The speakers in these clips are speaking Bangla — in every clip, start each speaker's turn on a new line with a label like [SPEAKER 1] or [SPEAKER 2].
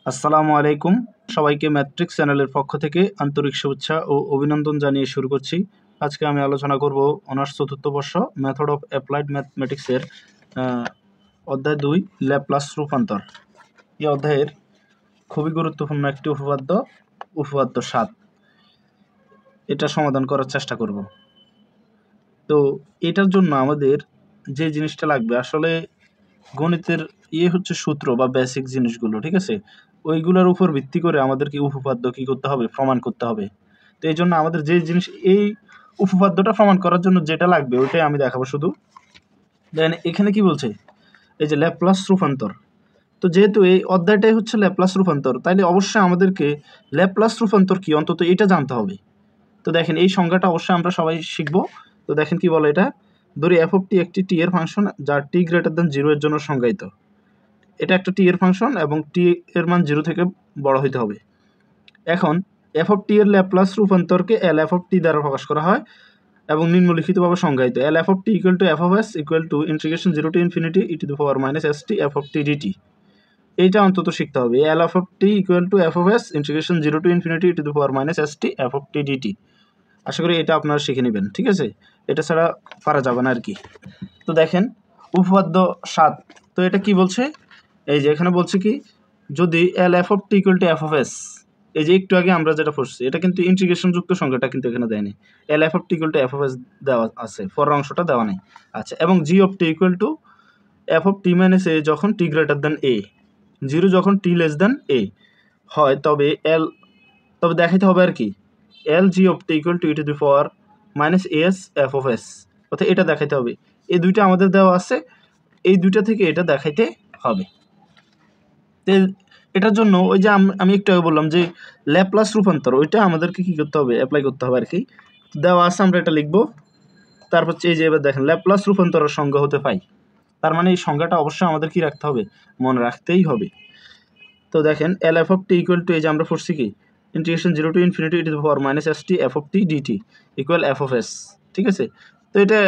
[SPEAKER 1] আসসালামু আলাইকুম। সবাইকে ম্যাট্রিক্স চ্যানেলের পক্ষ থেকে আন্তরিক শুভেচ্ছা ও অভিনন্দন জানিয়ে শুরু করছি। আজকে আমি আলোচনা করব অনার্স চতুর্থ বর্ষ মেথড অফ অ্যাপ্লাইড ম্যাথমেটিক্সের অধ্যায় 2 ল্যাপ্লাস রূপান্তর। এই অধ্যায়ের খুবই গুরুত্বপূর্ণ একটি উপপাদ্য 7, এটা সমাধান করার চেষ্টা করব। তো এটার জন্য আমাদের যে জিনিসটা লাগবে, আসলে গণিতের হচ্ছে সূত্র বা বেসিক জিনিসগুলো, ঠিক আছে? ওইগুলোর উপর ভিত্তি করে আমাদেরকে উপপাদ্য কি করতে হবে, প্রমাণ করতে হবে। তো এই জন্য আমাদের যে জিনিস, এই উপপাদ্যটা প্রমাণ করার জন্য যেটা লাগবে ওইটাই আমি দেখাবো শুধু। দেন এখানে কি বলছে, এই যে ল্যাপ্লাস রূপান্তর। তো যেহেতু এই অধ্যায়টাই হচ্ছে ল্যাপ্লাস রূপান্তর, তাইলে অবশ্যই আমাদেরকে ল্যাপ্লাস রূপান্তর কি অন্তত এটা জানতে হবে। তো দেখেন এই সংজ্ঞাটা অবশ্যই আমরা সবাই শিখবো। তো দেখেন কি বলে এটা, ধরি এফ অফ টি একটি টি এর ফাংশন যা টি গ্রেটার দেন 0 এর জন্য সংজ্ঞায়িত। এটা একটা টি এর ফাংশন এবং টি এর মান 0 থেকে বড় হইতে হবে। এখন এফ অফ টি এর ল্যাপ্লাস রূপান্তরকে এল এফ অফ টি দ্বারা প্রকাশ করা হয় এবং নিম্নলিখিতভাবে সংজ্ঞায়িত: L F of T equal to F of S equal to integration 0 to infinity E to the power minus S T F of T dt. এইটা অন্তত শিখতে হবে, L F of T equal to F of S integration 0 to infinity E to the power minus S T F of T D T. আশা করি এটা আপনারা শিখে নেবেন, ঠিক আছে? এটা ছাড়া পারা যাবে না আর কি। তো দেখেন উপপাদ্য 7, তো এটা কি বলছে, এই যে এখানে বলছে কি, যদি এল F of T equal to F of S, এই যে একটু আগে আমরা যেটা পড়ছি এটা কিন্তু ইন্টিগ্রেশন যুক্ত সংখ্যাটা কিন্তু এখানে দেয়নি। L F of T equal to F of S দেওয়া আছে, পরের অংশটা দেওয়া নেই। আচ্ছা, এবং G of T equal to F of T minus A যখন টি গ্রেটার দেন এ, 0 যখন টি লেস দেন এ হয়, তবে দেখাইতে হবে আর কি, L G of T equal to E to the power minus S F of S, অর্থাৎ এটা দেখাইতে হবে। এই দুইটা আমাদের দেওয়া আছে, এই দুইটা থেকে এটা দেখাইতে হবে। এটার জন্য ওই যে আমি একটু আগে বললাম যে ল্যাপ্লাস রূপান্তর, ওইটা আমাদেরকে কি করতে হবে, অ্যাপ্লাই করতে হবে আর কি। দেওয়া আছে, আমরা এটা লিখবো। তারপর এই যে এবার দেখেন ল্যাপ্লাস রূপান্তরের সংজ্ঞা হতে পাই, তার মানে এই সংজ্ঞাটা অবশ্যই আমাদের কি রাখতে হবে, মনে রাখতেই হবে। তো দেখেন L F of T equal to, এই যে আমরা পড়ছি কি, integration 0 to infinity E to the power minus S T F of T dt equal F of S, ঠিক আছে? তো এটা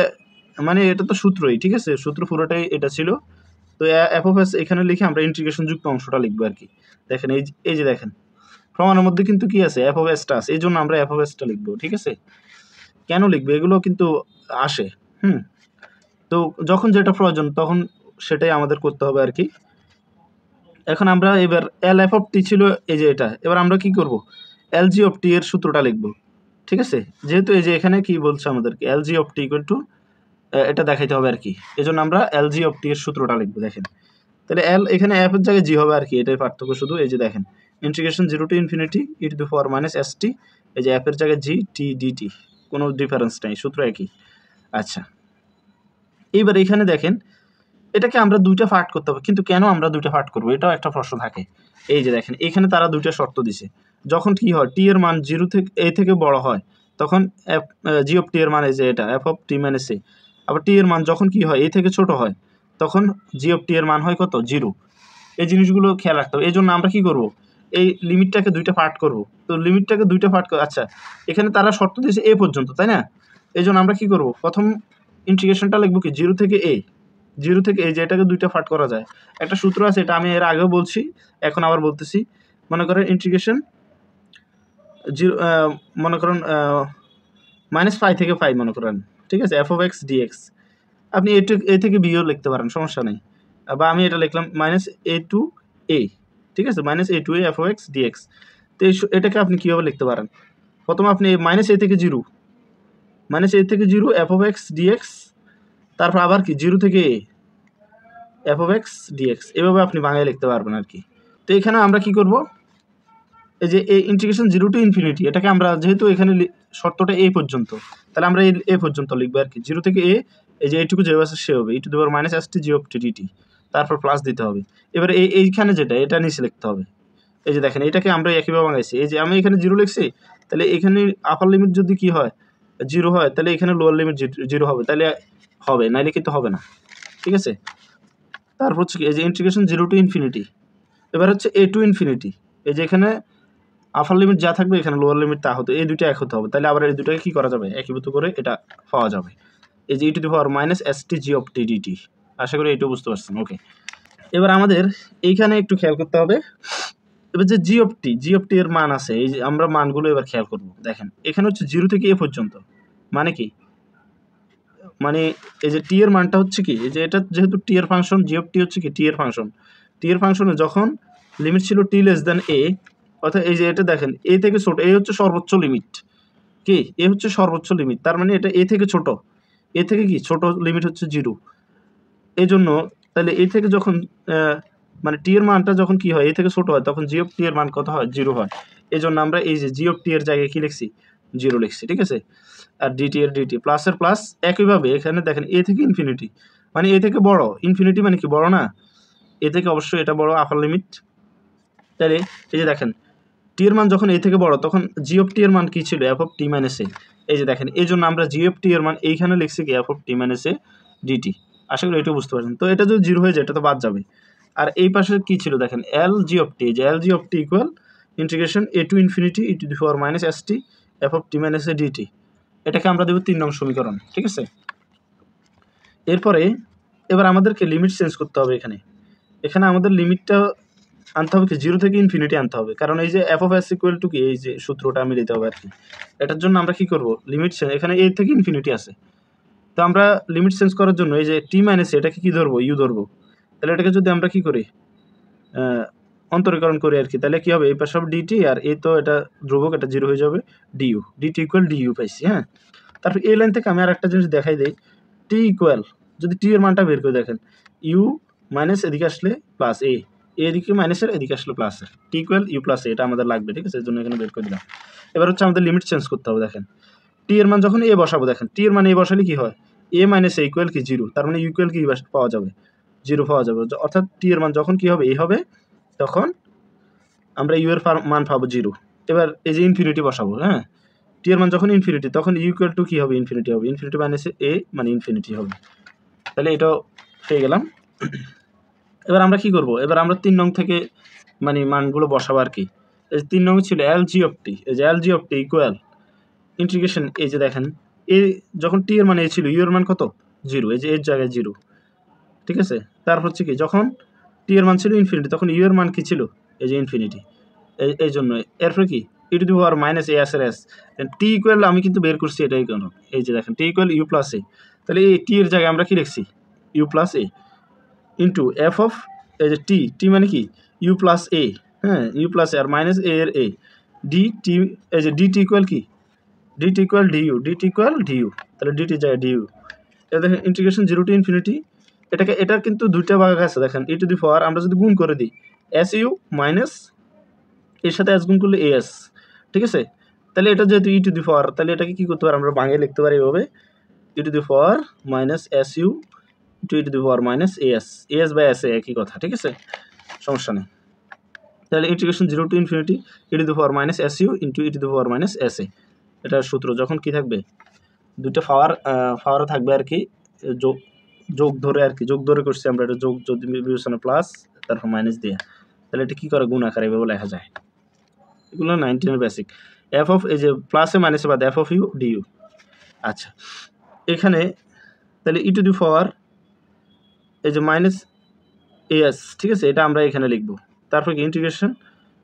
[SPEAKER 1] মানে এটা তো সূত্রই, ঠিক আছে? সূত্র পুরোটাই এটা ছিল। তো এফ অফ এস এখানে লিখে আমরা ইন্টিগ্রেশন যুক্ত অংশটা লিখবো আর কি। দেখেন এই যে দেখেন প্রমাণের মধ্যে কিন্তু কি আছে, এফ অফ এসটা আছে, এই জন্য আমরা এফ অফ এসটা লিখবো, ঠিক আছে? কেন লিখবো, এগুলো কিন্তু আসে। তো যখন যেটা প্রয়োজন তখন সেটাই আমাদের করতে হবে আর কি। এখন আমরা এবার এল এফ অফ টি ছিল এই যে এটা, এবার আমরা কি করব, এল জি অফ টি এর সূত্রটা লিখবো, ঠিক আছে? যেহেতু এই যে এখানে কি বলছে আমাদেরকে, এল G of T equal two, এটা দেখাইতে হবে আর কি, এই জন্য আমরা এল জি অফ টি এর সূত্রটা লিখবো। দেখেন তাহলে এল এখানে এফ এর জায়গায় জি হবে আর কি, এটাই পার্থক্য শুধু। এই যে দেখেন integration 0 to infinity E to the power minus S টি, এই যে এফ এর জায়গায় জি টি ডিটি, কোনো ডিফারেন্স নাই, সূত্র একই। আচ্ছা, এইবার এখানে দেখেন এটাকে আমরা দুইটা পার্ট করতে হবে, কিন্তু কেন আমরা দুইটা পার্ট করবো, এটাও একটা প্রশ্ন থাকে। এই যে দেখেন এখানে তারা দুইটা শর্ত দিছে, যখন কি হয় টি এর মান 0 থেকে এ থেকে বড় হয় তখন এফ জি অফ টি এর মান, এই যে এটা এফ অফ টি মাইনাস এ। আবার টি এর মান যখন কি হয় এ থেকে ছোট হয় তখন জি অফ টি এর মান হয় কত, 0। এই জিনিসগুলো খেয়াল রাখতে হবে। এই জন্য আমরা কি করব, এই লিমিটটাকে দুইটা পার্ট করব। তো লিমিটটাকে দুইটা পার্ট আচ্ছা, এখানে তারা শর্ত দিয়েছে এ পর্যন্ত, তাই না? এই জন্য আমরা কি করব, প্রথম ইন্টিগ্রেশনটা লিখবো কি 0 থেকে এ, 0 থেকে এই যে এটাকে দুইটা পার্ট করা যায়। একটা সূত্র আছে, এটা আমি এর আগেও বলছি, এখন আবার বলতেছি। মনে করেন ইন্টিগ্রেশন 0, মনে করেন মাইনাস পাই থেকে পাই মনে করেন, ঠিক আছে? এফ অফ এক্স ডিএক্স, আপনি এ থেকে বিও লিখতে পারেন, সমস্যা নেই। বা আমি এটা লিখলাম মাইনাস এ টু এ, ঠিক আছে? Minus A to A F of X dx. তো এটাকে আপনি কীভাবে লিখতে পারেন, প্রথমে আপনি মাইনাস এ থেকে 0, মাইনাস এ থেকে 0 এফ অফ এক্স ডিএক্স, তারপর আবার কি 0 থেকে A F of X dx, এভাবে আপনি বাংলায় লিখতে পারবেন আর কি। তো এখানে আমরা কি করব, এই যে এই ইন্টিগ্রেশন 0 টু ইনফিনিটি, এটাকে আমরা যেহেতু এখানে শর্তটা এ পর্যন্ত, তাহলে আমরা এই এ পর্যন্ত লিখবো আর কি। 0 থেকে এ, এই যে এইটুকু যেভাবে আছে সে হবে E to the power minus S T G of T D T, তারপর প্লাস দিতে হবে। এবারে এইখানে যেটা, এটা নিচে লিখতে হবে। এই যে দেখেন এটাকে আমরা একইভাবে বানাইছি, এই যে আমি এখানে 0 লিখছি, তাহলে এখানে আপার লিমিট যদি কি হয় 0 হয়, তাহলে এখানে লোয়ার লিমিট 0 হবে, তাহলে হবে, নাইলে কিন্তু হবে না, ঠিক আছে? তারপর হচ্ছে কি, এই যে ইন্টিগ্রেশন 0 টু ইনফিনিটি, এবার হচ্ছে এ টু ইনফিনিটি, এই যে এখানে আপার লিমিট যা থাকবে এখানে লোয়ার লিমিট তা হতো, এই দুটো এক হতে হবে, তাহলে আবার এই দুটোকে কি করা যাবে, একীভূত করে এটা পাওয়া যাবে। এই যে E to the power minus S T G of T D T, আশা করি এইটাও বুঝতে পারছেন। ওকে, এবার আমাদের এইখানে একটু খেয়াল করতে হবে, এবার যে জি অফ টি এর মান আছে, এই যে আমরা মানগুলো এবার খেয়াল করব। দেখেন এখানে হচ্ছে 0 থেকে a পর্যন্ত, মানে কি, মানে এই যে টি এর মানটা হচ্ছে কি, এই যে এটা যেহেতু টি এর ফাংশন, জি অফ টি হচ্ছে কি টি এর ফাংশন, টি এর ফাংশনে যখন লিমিট ছিল টি লেস দেন এ, অর্থাৎ এই যে এটা দেখেন এ থেকে ছোট, এ হচ্ছে সর্বোচ্চ লিমিট, কি এ হচ্ছে সর্বোচ্চ লিমিট, তার মানে এটা এ থেকে ছোট, এ থেকে কি ছোট লিমিট হচ্ছে 0। এই জন্য তাহলে এ থেকে যখন মানে টি এর মানটা যখন কি হয় এ থেকে ছোট হয়, তখন জি অফ টি এর মান কত হয়, 0 হয়। এই জন্য আমরা এই যে জি অফ টি এর জায়গায় কি লিখছি, 0 লিখছি, ঠিক আছে। আর ডিটি এর ডিটি, প্লাসের প্লাস, একইভাবে এখানে দেখেন এ থেকে ইনফিনিটি, মানে এ থেকে বড়, ইনফিনিটি মানে কি বড় না, এ থেকে অবশ্যই এটা বড় আপার লিমিট। তাহলে এই যে দেখেন টি এর মান যখন এ থেকে বড়, তখন জি অফ টি এর মান কি ছিল, এফ অফ টি মাইনাস এ। এই যে দেখেন এই জন্য আমরা জি অফ টি এর মান এইখানে লিখছি কি F of T minus A D T. আশা করি এটা বুঝতে পারছেন। তো এটা যদি 0 হয়ে যায় এটা তো বাদ যাবে। আর এই পাশে কি ছিল দেখেন এল জি অফ টি, যে L G of T equal integration A to infinity E to the power minus S T F of T minus A D T. এটাকে আমরা দেবো 3 নং সমীকরণ, ঠিক আছে। এরপরে এবার আমাদেরকে লিমিট চেঞ্জ করতে হবে। এখানে আমাদের লিমিটটা আনতে হবে কি 0 থেকে ইনফিনিটি আনতে হবে, কারণ এই যে F of S equal two কি, এই যে সূত্রটা আমি দিতে হবে আর কি। এটার জন্য আমরা কি করব, লিমিট চেঞ্জ, এখানে এ থেকে ইনফিনিটি আছে, তো আমরা লিমিট চেঞ্জ করার জন্য এই যে টি মাইনাস এটাকে কি ধরবো, ইউ ধরবো। তাহলে এটাকে যদি আমরা কি করি, অন্তরীকরণ করি আর কি, তাহলে কি হবে, এই পাশে সব ডিটি, আর এই তো এটা ধ্রুবক, এটা 0 হয়ে যাবে, ডিইউ, ডিটি ইকুয়াল ডিইউ পাইছি। হ্যাঁ, তারপর এই লাইন থেকে আমি আর একটা জিনিস দেখাই দিই, টি ইকুয়াল, যদি টি এর মানটা বের করে দেখেন, ইউ মাইনাস এদিকে আসলে প্লাস এ, এদিকে মাইনাসের এদিকে আসলে প্লাসের, টি ইকুয়াল ইউ প্লাস এ, এটা আমাদের লাগবে, ঠিক আছে, এর জন্য এখানে বের করে দিলাম। এবার হচ্ছে আমাদের লিমিট চেঞ্জ করতে হবে। দেখেন টি এর মান যখন এ বসাবো, দেখেন টি এর মান এ বসালে কি হয়, এ মাইনাস এ ইকুয়াল কি 0, তার মানে ইকুয়াল কি পাওয়া যাবে, 0 পাওয়া যাবে। অর্থাৎ টি এর মান যখন কি হবে, এ হবে, তখন আমরা ইউ এর মান পাবো 0। এবার এই যে ইনফিনিটি বসাবো, হ্যাঁ, টি এর মান যখন ইনফিনিটি, তখন ইউ ইকুয়াল টু কি হবে, ইনফিনিটি হবে, ইনফিনিটি মাইনাস এ মানে ইনফিনিটি হবে। তাহলে এটাও পেয়ে গেলাম। এবার আমরা কি করব, এবার আমরা 3 নং থেকে মানে মানগুলো বসাবো আর কি। এই 3 নং ছিল এল জি অফ টি, এই যে L G of T equal integration, এই যে দেখেন এ যখন টি এর মান এ ছিল, ইউ এর মান কত, 0, এই যে এর জায়গায় 0, ঠিক আছে। তারপর হচ্ছে কি, যখন টি এর মান ছিল ইনফিনিটি, তখন ইউ এর মান কি ছিল, এই যে ইনফিনিটি, এই জন্য। এরপরে কি E to the power minus A S এর এস, টি ইকুয়াল আমি কিন্তু বের করছি এটাই কারণ, এই যে দেখেন T equal U plus A, তাহলে এই টি এর জায়গায় আমরা কি লিখছি, U plus A into F of, এই যে টি, টি মানে কি ইউ প্লাস এ, হ্যাঁ, ইউ প্লাস এ আর মাইনাস এ এর এ, ডি টি, এই যে ডিটি ইকুয়াল কি, D T equal D U, D T equal D U, তাহলে ডিটি যায় ডিইউ। এটা দেখেন ইন্টিগ্রেশন 0 টু ইনফিনিটি, এটাকে, এটা কিন্তু দুইটা ভাগ আছে দেখেন, ই টু দি পাওয়ার আমরা যদি গুণ করে দিই এস ইউ মাইনাস এর সাথে এস গুণ করলে এ এস, ঠিক আছে। তাহলে এটা যেহেতু ই টু দি পাওয়ার, তাহলে এটাকে কি করতে পারি, আমরা বাংলায় লিখতে পারি এভাবে, E to the power minus S U to E to the power minus A S by S A, একই কথা, ঠিক আছে, সমস্যা নেই। তাহলে integration 0 to infinity E to the power minus S U into E to the power minus S A, এটার সূত্র যখন কি থাকবে, দুইটা পাওয়ার থাকবে আর কি, যোগ ধরে আর কি, যোগ ধরে করছি আমরা, এটা যোগ যদি বিবেচনা প্লাস তারপর মাইনাস দিয়ে, তাহলে এটা কি করে, গুণ আকারে এভাবে লেখা যায়। এগুলো 19 বেসিক। এফ অফ, এই যে প্লাসে মাইনাসে বাদ, এফ অফ ইউ ডিইউ। আচ্ছা, এখানে তাহলে ই টু দি পাওয়ার এই যে মাইনাস এস, ঠিক আছে, এটা আমরা এখানে লিখব। তারপর কি integration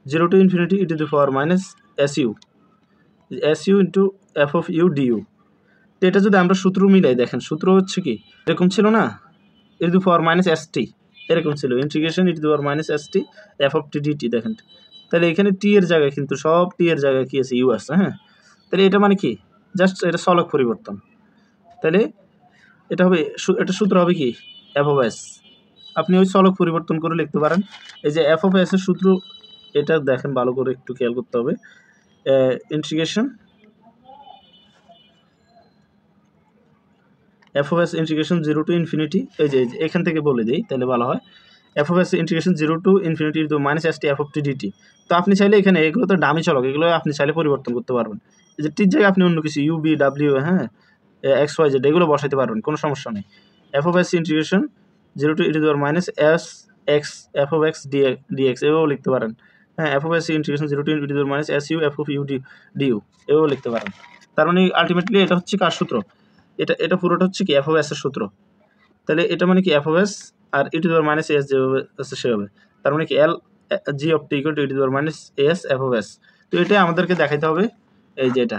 [SPEAKER 1] 0 to infinity E to the power minus S U into F of U du. তো এটা যদি আমরা সূত্র মিলাই, দেখেন সূত্র হচ্ছে কি এরকম ছিল না, E to the power minus S T, এরকম ছিল integration E to the power minus S T F of T D T. দেখেন তাহলে এখানে টি এর জায়গায় কিন্তু সব টি এর জায়গায় কি আছে, ইউ আছে, হ্যাঁ। তাহলে এটা মানে কি, জাস্ট এটা সলক পরিবর্তন। তাহলে এটা হবে, এটা সূত্র হবে কি এফ অফ এস, আপনি ওই সলক পরিবর্তন করে লিখতে পারেন। এই যে এফ অফ এস এর সূত্র, এটা দেখেন ভালো করে একটু খেয়াল করতে হবে, integration F of S integration 0 to infinity, এই যে এখান থেকে বলে দিই তাহলে ভালো হয়, F of S integration 0 to infinity to minus S T F of T dt. তো আপনি চাইলে এখানে এগুলো তো ডামি চলক, এগুলো আপনি চাইলে পরিবর্তন করতে পারবেন। এই যে টির জায়গায় আপনি অন্য কিছু ইউ বি ডাব্লিউ, হ্যাঁ, এক্স ওয়াই জেড এগুলো বসাইতে পারবেন, কোনো সমস্যা নেই। F of S integration 0 to E to the power minus S X F of X dx এভাবেও লিখতে পারেন, হ্যাঁ, F of S integration 0 to E to the power minus S U F of U du এভাবেও লিখতে পারেন। তার মানে আলটিমেটলি এটা হচ্ছে কার সূত্র, এটা পুরোটা হচ্ছে কি এফ অফ এস এর সূত্র। তাহলে এটা মানে কি এফ অফ এস আর E to the power minus S যেভাবে আছে সেভাবে, তার মানে কি L G of T equal to e to the power minus S F of S. তো এটাই আমাদেরকে দেখাইতে হবে, এই যে এটা।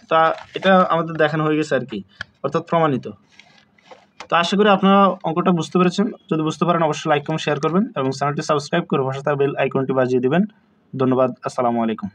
[SPEAKER 1] তা এটা আমাদের দেখানো হয়ে গেছে আর কি, অর্থাৎ প্রমাণিত। তো আশা করি আপনারা অঙ্কটা বুঝতে পেরেছেন। যদি বুঝতে পারেন অবশ্যই লাইক কমেন্ট শেয়ার করবেন এবং চ্যানেলটি সাবস্ক্রাইব করে পাশে থাকা বেল আইকনটি বাজিয়ে দিবেন। ধন্যবাদ। আসসালামু আলাইকুম।